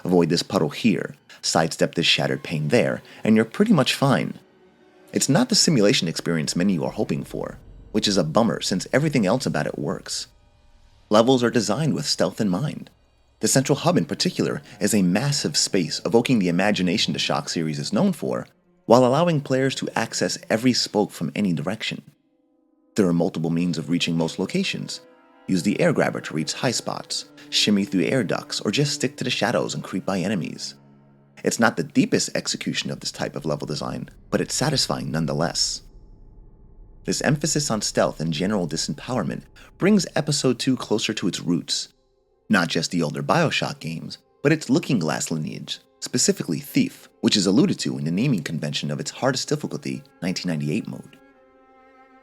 Avoid this puddle here, sidestep this shattered pane there, and you're pretty much fine. It's not the simulation experience many are hoping for, which is a bummer since everything else about it works. Levels are designed with stealth in mind. The central hub in particular is a massive space evoking the imagination the Shock series is known for, while allowing players to access every spoke from any direction. There are multiple means of reaching most locations. use the air grabber to reach high spots, shimmy through air ducts, or just stick to the shadows and creep by enemies. It's not the deepest execution of this type of level design, but it's satisfying nonetheless. This emphasis on stealth and general disempowerment brings Episode 2 closer to its roots. Not just the older Bioshock games, but its Looking Glass lineage, specifically Thief, which is alluded to in the naming convention of its hardest difficulty, 1998 mode.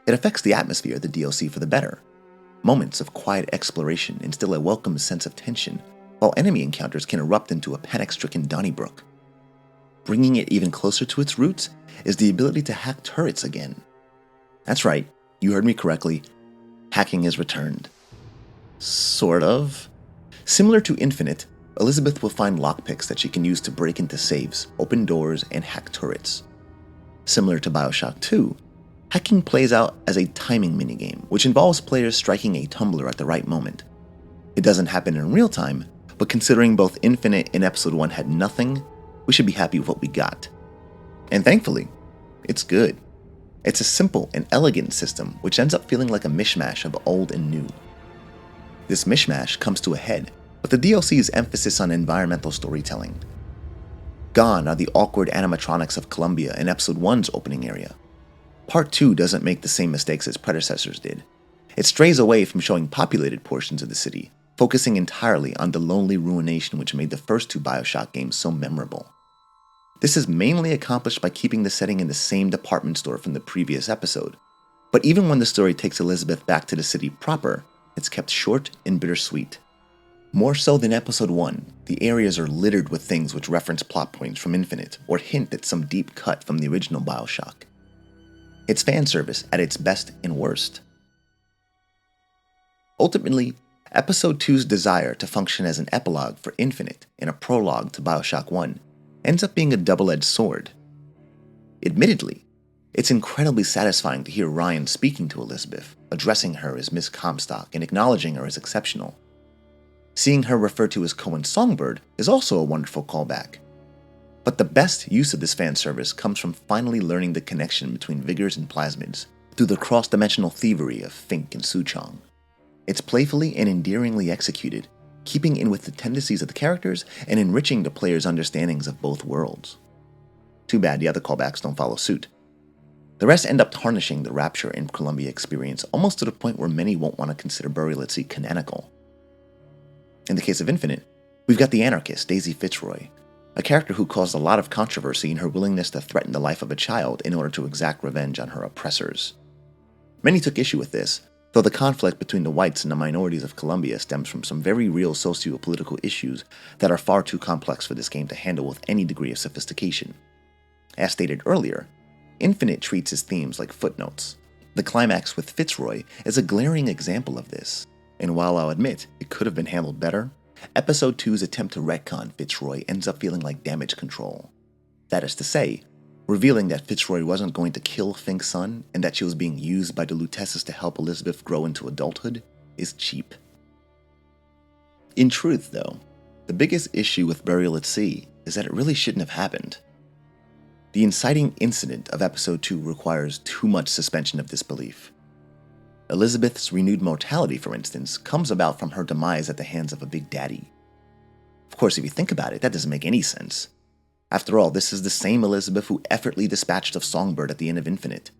It affects the atmosphere of the DLC for the better. Moments of quiet exploration instill a welcome sense of tension, while enemy encounters can erupt into a panic-stricken Donnybrook. Bringing it even closer to its roots is the ability to hack turrets again. That's right, you heard me correctly. Hacking is returned. Sort of. Similar to Infinite, Elizabeth will find lockpicks that she can use to break into safes, open doors, and hack turrets. Similar to Bioshock 2, hacking plays out as a timing minigame, which involves players striking a tumbler at the right moment. It doesn't happen in real time, but considering both Infinite and Episode 1 had nothing, we should be happy with what we got. And thankfully, it's good. It's a simple and elegant system which ends up feeling like a mishmash of old and new. This mishmash comes to a head with the DLC's emphasis on environmental storytelling. Gone are the awkward animatronics of Columbia in Episode 1's opening area. Part 2 doesn't make the same mistakes its predecessors did. It strays away from showing populated portions of the city, focusing entirely on the lonely ruination which made the first two Bioshock games so memorable. This is mainly accomplished by keeping the setting in the same department store from the previous episode, but even when the story takes Elizabeth back to the city proper, it's kept short and bittersweet. More so than Episode 1, the areas are littered with things which reference plot points from Infinite or hint at some deep cut from the original Bioshock. It's fan service at its best and worst. Ultimately, Episode 2's desire to function as an epilogue for Infinite and a prologue to Bioshock 1 ends up being a double-edged sword. Admittedly, it's incredibly satisfying to hear Ryan speaking to Elizabeth, addressing her as Miss Comstock and acknowledging her as exceptional. Seeing her referred to as Cohen Songbird is also a wonderful callback. But the best use of this fan service comes from finally learning the connection between Vigors and Plasmids through the cross-dimensional thievery of Fink and Suchong. It's playfully and endearingly executed, keeping in with the tendencies of the characters and enriching the player's understandings of both worlds. Too bad the other callbacks don't follow suit. The rest end up tarnishing the Rapture and Columbia experience almost to the point where many won't want to consider Burial at Sea canonical. In the case of Infinite, we've got the anarchist Daisy Fitzroy, a character who caused a lot of controversy in her willingness to threaten the life of a child in order to exact revenge on her oppressors. Many took issue with this, though the conflict between the whites and the minorities of Columbia stems from some very real socio-political issues that are far too complex for this game to handle with any degree of sophistication. As stated earlier, Infinite treats its themes like footnotes. The climax with Fitzroy is a glaring example of this, and while I'll admit it could have been handled better, Episode 2's attempt to retcon Fitzroy ends up feeling like damage control. That is to say, revealing that Fitzroy wasn't going to kill Fink's son and that she was being used by the Luteces to help Elizabeth grow into adulthood is cheap. In truth, though, the biggest issue with Burial at Sea is that it really shouldn't have happened. The inciting incident of Episode 2 requires too much suspension of disbelief. Elizabeth's renewed mortality, for instance, comes about from her demise at the hands of a Big Daddy. Of course, if you think about it, that doesn't make any sense. After all, this is the same Elizabeth who effortlessly dispatched of Songbird at the end of Infinite,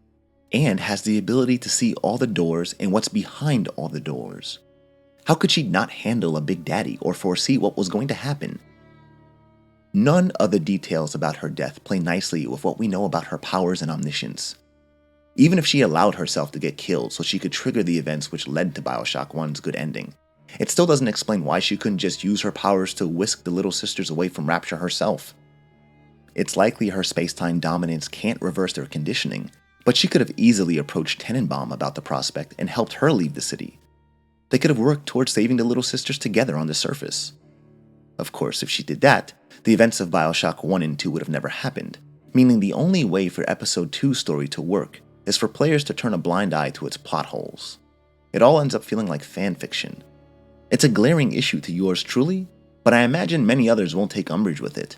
and has the ability to see all the doors and what's behind all the doors. How could she not handle a Big Daddy or foresee what was going to happen? None of the details about her death play nicely with what we know about her powers and omniscience. Even if she allowed herself to get killed so she could trigger the events which led to Bioshock 1's good ending, it still doesn't explain why she couldn't just use her powers to whisk the Little Sisters away from Rapture herself. It's likely her space-time dominance can't reverse their conditioning, but she could have easily approached Tenenbaum about the prospect and helped her leave the city. They could have worked towards saving the Little Sisters together on the surface. Of course, if she did that, the events of Bioshock 1 and 2 would have never happened, meaning the only way for Episode 2's story to work is for players to turn a blind eye to its plot holes. It all ends up feeling like fanfiction. It's a glaring issue to yours truly, but I imagine many others won't take umbrage with it,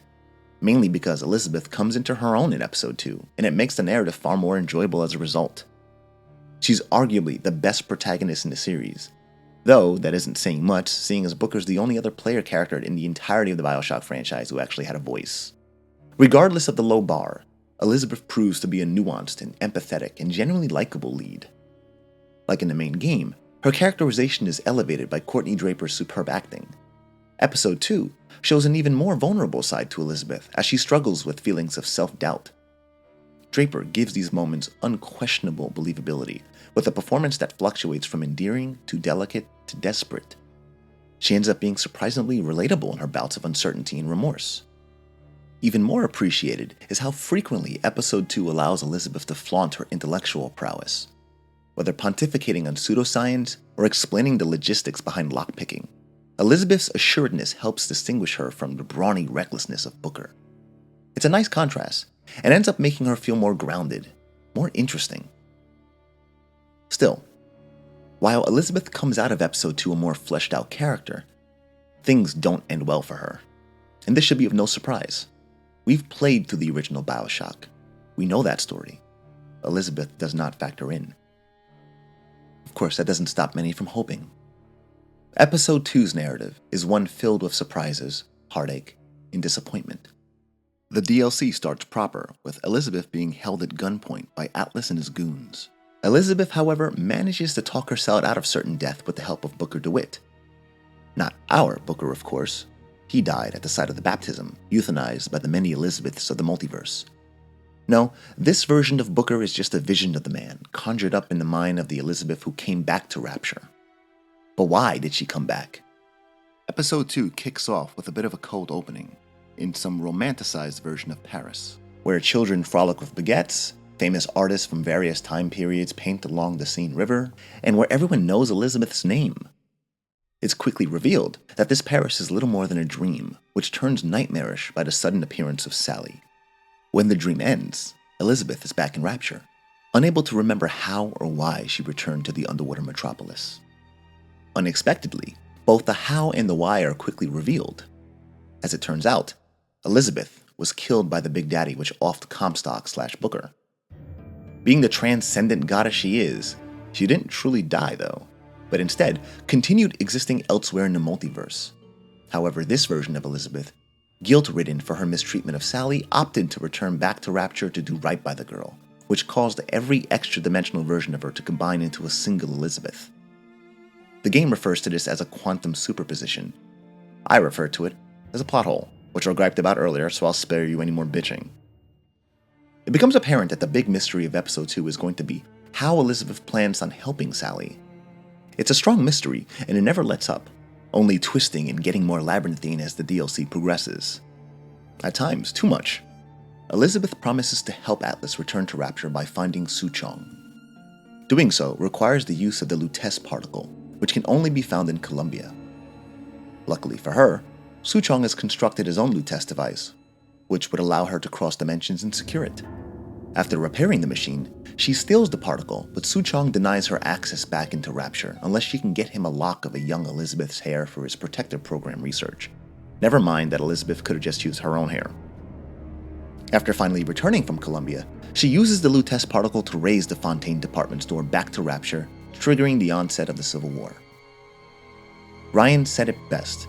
mainly because Elizabeth comes into her own in Episode 2, and it makes the narrative far more enjoyable as a result. She's arguably the best protagonist in the series. Though, that isn't saying much, seeing as Booker's the only other player character in the entirety of the Bioshock franchise who actually had a voice. Regardless of the low bar, Elizabeth proves to be a nuanced and empathetic and genuinely likable lead. Like in the main game, her characterization is elevated by Courtney Draper's superb acting. Episode 2 shows an even more vulnerable side to Elizabeth as she struggles with feelings of self-doubt. Draper gives these moments unquestionable believability, with a performance that fluctuates from endearing to delicate to desperate. She ends up being surprisingly relatable in her bouts of uncertainty and remorse. Even more appreciated is how frequently Episode 2 allows Elizabeth to flaunt her intellectual prowess. Whether pontificating on pseudoscience or explaining the logistics behind lockpicking, Elizabeth's assuredness helps distinguish her from the brawny recklessness of Booker. It's a nice contrast, and ends up making her feel more grounded, more interesting. Still, while Elizabeth comes out of Episode 2 a more fleshed out character, things don't end well for her. And this should be of no surprise. We've played through the original Bioshock. We know that story. Elizabeth does not factor in. Of course, that doesn't stop many from hoping. Episode 2's narrative is one filled with surprises, heartache, and disappointment. The DLC starts proper, with Elizabeth being held at gunpoint by Atlas and his goons. Elizabeth, however, manages to talk herself out of certain death with the help of Booker DeWitt. Not our Booker, of course. He died at the site of the baptism, euthanized by the many Elizabeths of the multiverse. No, this version of Booker is just a vision of the man, conjured up in the mind of the Elizabeth who came back to Rapture. But why did she come back? Episode 2 kicks off with a bit of a cold opening, in some romanticized version of Paris, where children frolic with baguettes, famous artists from various time periods paint along the Seine River, and where everyone knows Elizabeth's name. It's quickly revealed that this Paris is little more than a dream, which turns nightmarish by the sudden appearance of Sally. When the dream ends, Elizabeth is back in Rapture, unable to remember how or why she returned to the underwater metropolis. Unexpectedly, both the how and the why are quickly revealed. As it turns out, Elizabeth was killed by the Big Daddy which offed Comstock/Booker. Being the transcendent goddess she is, she didn't truly die though, but instead continued existing elsewhere in the multiverse. However, this version of Elizabeth, guilt-ridden for her mistreatment of Sally, opted to return back to Rapture to do right by the girl, which caused every extra-dimensional version of her to combine into a single Elizabeth. The game refers to this as a quantum superposition. I refer to it as a plot hole, which I griped about earlier, so I'll spare you any more bitching. It becomes apparent that the big mystery of Episode 2 is going to be how Elizabeth plans on helping Sally. It's a strong mystery, and it never lets up, only twisting and getting more labyrinthine as the DLC progresses. At times, too much. Elizabeth promises to help Atlas return to Rapture by finding Suchong. Doing so requires the use of the Lutece particle, which can only be found in Columbia. Luckily for her, Suchong has constructed his own Lutece device, which would allow her to cross dimensions and secure it. After repairing the machine, she steals the particle, but Suchong denies her access back into Rapture unless she can get him a lock of a young Elizabeth's hair for his protective program research. Never mind that Elizabeth could have just used her own hair. After finally returning from Columbia, she uses the Lutece particle to raise the Fontaine department store back to Rapture, triggering the onset of the Civil War. Ryan said it best.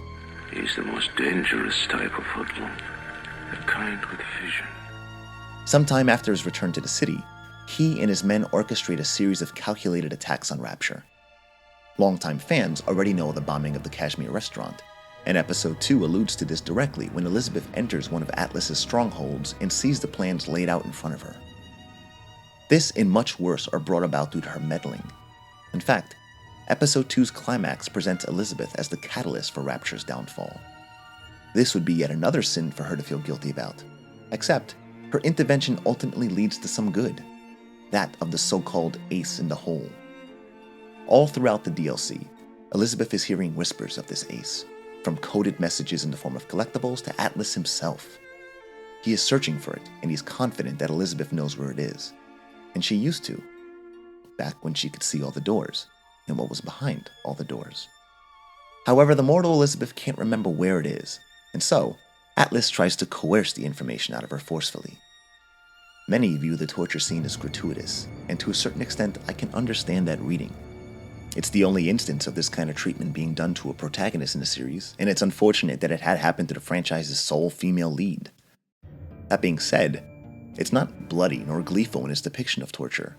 He's the most dangerous type of hoodlum, the kind with vision. Sometime after his return to the city, he and his men orchestrate a series of calculated attacks on Rapture. Longtime fans already know the bombing of the Kashmir restaurant, and Episode 2 alludes to this directly when Elizabeth enters one of Atlas's strongholds and sees the plans laid out in front of her. This and much worse are brought about due to her meddling. In fact, Episode 2's climax presents Elizabeth as the catalyst for Rapture's downfall. This would be yet another sin for her to feel guilty about, except her intervention ultimately leads to some good, that of the so-called ace in the hole. All throughout the DLC, Elizabeth is hearing whispers of this ace, from coded messages in the form of collectibles to Atlas himself. He is searching for it, and he's confident that Elizabeth knows where it is, and she used to, back when she could see all the doors, and what was behind all the doors. However, the mortal Elizabeth can't remember where it is, and so, Atlas tries to coerce the information out of her forcefully. Many view the torture scene as gratuitous, and to a certain extent I can understand that reading. It's the only instance of this kind of treatment being done to a protagonist in the series, and it's unfortunate that it had happened to the franchise's sole female lead. That being said, it's not bloody nor gleeful in its depiction of torture,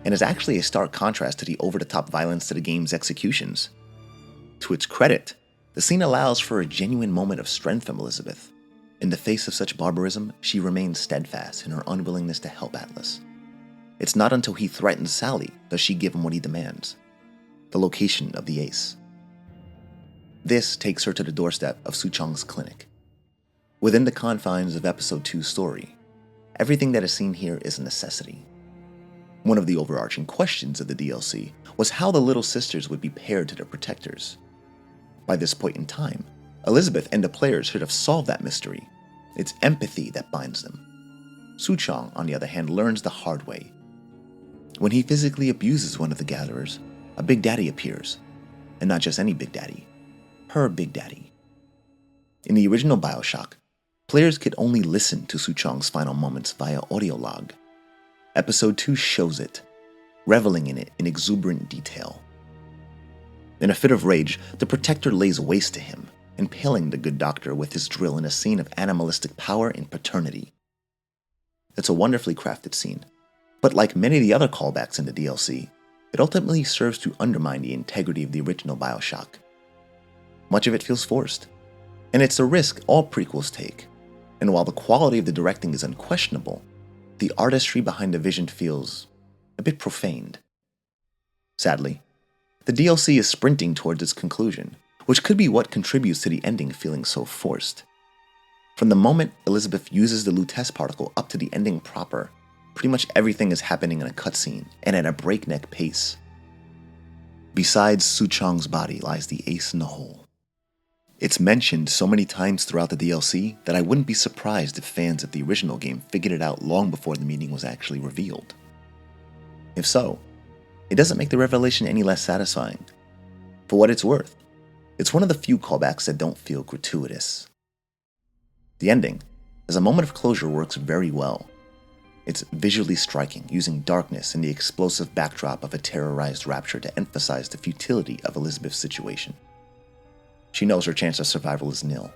and is actually a stark contrast to the over-the-top violence to the game's executions. To its credit, the scene allows for a genuine moment of strength from Elizabeth. In the face of such barbarism, she remains steadfast in her unwillingness to help Atlas. It's not until he threatens Sally does she give him what he demands: the location of the ace. This takes her to the doorstep of Suchong's clinic. Within the confines of Episode 2's story, everything that is seen here is a necessity. One of the overarching questions of the DLC was how the Little Sisters would be paired to their protectors. By this point in time, Elizabeth and the players should have solved that mystery. It's empathy that binds them. Suchong, on the other hand, learns the hard way. When he physically abuses one of the gatherers, a Big Daddy appears. And not just any Big Daddy, her Big Daddy. In the original Bioshock, players could only listen to Suchong's final moments via audio log. Episode 2 shows it, reveling in it in exuberant detail. In a fit of rage, the Protector lays waste to him, impaling the good doctor with his drill in a scene of animalistic power and paternity. It's a wonderfully crafted scene, but like many of the other callbacks in the DLC, it ultimately serves to undermine the integrity of the original Bioshock. Much of it feels forced, and it's a risk all prequels take, and while the quality of the directing is unquestionable, the artistry behind the vision feels a bit profaned. Sadly, the DLC is sprinting towards its conclusion, which could be what contributes to the ending feeling so forced. From the moment Elizabeth uses the Lutece particle up to the ending proper, pretty much everything is happening in a cutscene and at a breakneck pace. Besides Suchong's body lies the ace in the hole. It's mentioned so many times throughout the DLC that I wouldn't be surprised if fans of the original game figured it out long before the meaning was actually revealed. If so, it doesn't make the revelation any less satisfying. For what it's worth, it's one of the few callbacks that don't feel gratuitous. The ending, as a moment of closure, works very well. It's visually striking, using darkness and the explosive backdrop of a terrorized Rapture to emphasize the futility of Elizabeth's situation. She knows her chance of survival is nil.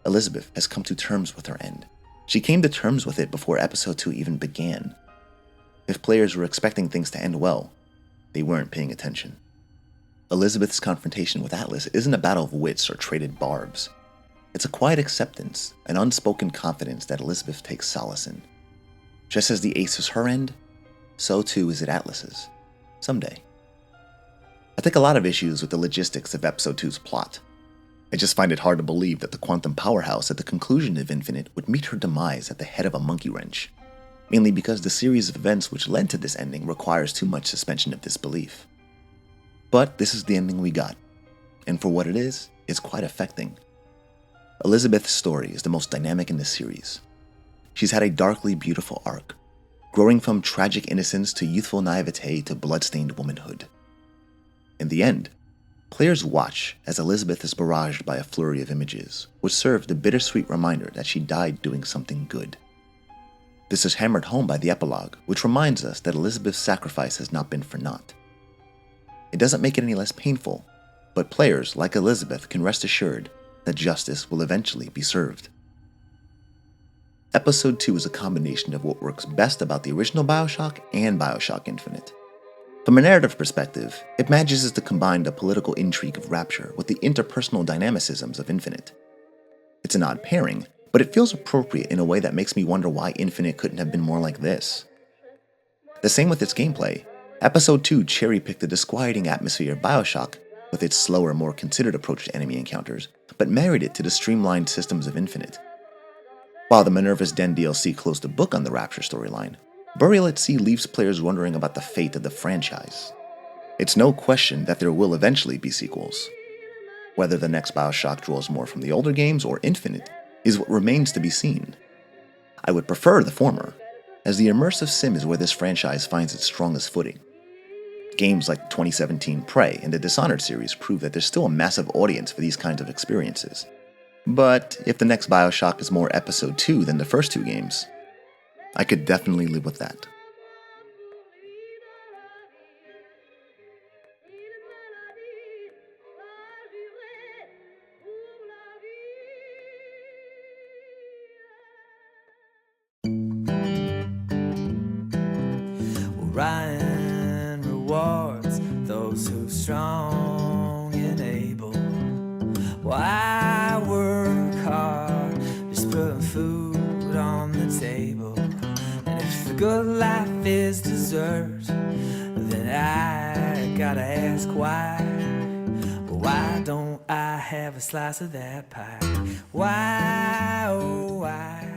Elizabeth has come to terms with her end. She came to terms with it before Episode 2 even began. If players were expecting things to end well, they weren't paying attention. Elizabeth's confrontation with Atlas isn't a battle of wits or traded barbs. It's a quiet acceptance, an unspoken confidence that Elizabeth takes solace in. Just as the ace is her end, so too is it Atlas's. Someday. I take a lot of issues with the logistics of Episode 2's plot. I just find it hard to believe that the quantum powerhouse at the conclusion of Infinite would meet her demise at the head of a monkey wrench, mainly because the series of events which led to this ending requires too much suspension of disbelief. But this is the ending we got, and for what it is, it's quite affecting. Elizabeth's story is the most dynamic in the series. She's had a darkly beautiful arc, growing from tragic innocence to youthful naivete to blood-stained womanhood. In the end, players watch as Elizabeth is barraged by a flurry of images, which serve the bittersweet reminder that she died doing something good. This is hammered home by the epilogue, which reminds us that Elizabeth's sacrifice has not been for naught. It doesn't make it any less painful, but players like Elizabeth can rest assured that justice will eventually be served. Episode 2 is a combination of what works best about the original Bioshock and Bioshock Infinite. From a narrative perspective, it manages to combine the political intrigue of Rapture with the interpersonal dynamicisms of Infinite. It's an odd pairing, but it feels appropriate in a way that makes me wonder why Infinite couldn't have been more like this. The same with its gameplay. Episode 2 cherry-picked the disquieting atmosphere of Bioshock with its slower, more considered approach to enemy encounters, but married it to the streamlined systems of Infinite. While the Minerva's Den DLC closed the book on the Rapture storyline, Burial at Sea leaves players wondering about the fate of the franchise. It's no question that there will eventually be sequels. Whether the next Bioshock draws more from the older games or Infinite is what remains to be seen. I would prefer the former, as the immersive sim is where this franchise finds its strongest footing. Games like 2017 Prey and the Dishonored series prove that there's still a massive audience for these kinds of experiences. But if the next Bioshock is more Episode 2 than the first two games, I could definitely live with that. Ryan rewards those who strong and able. Well, I work hard, just putting food on the table. And if the good life is dessert, then I gotta ask why. Why don't I have a slice of that pie? Why, oh why?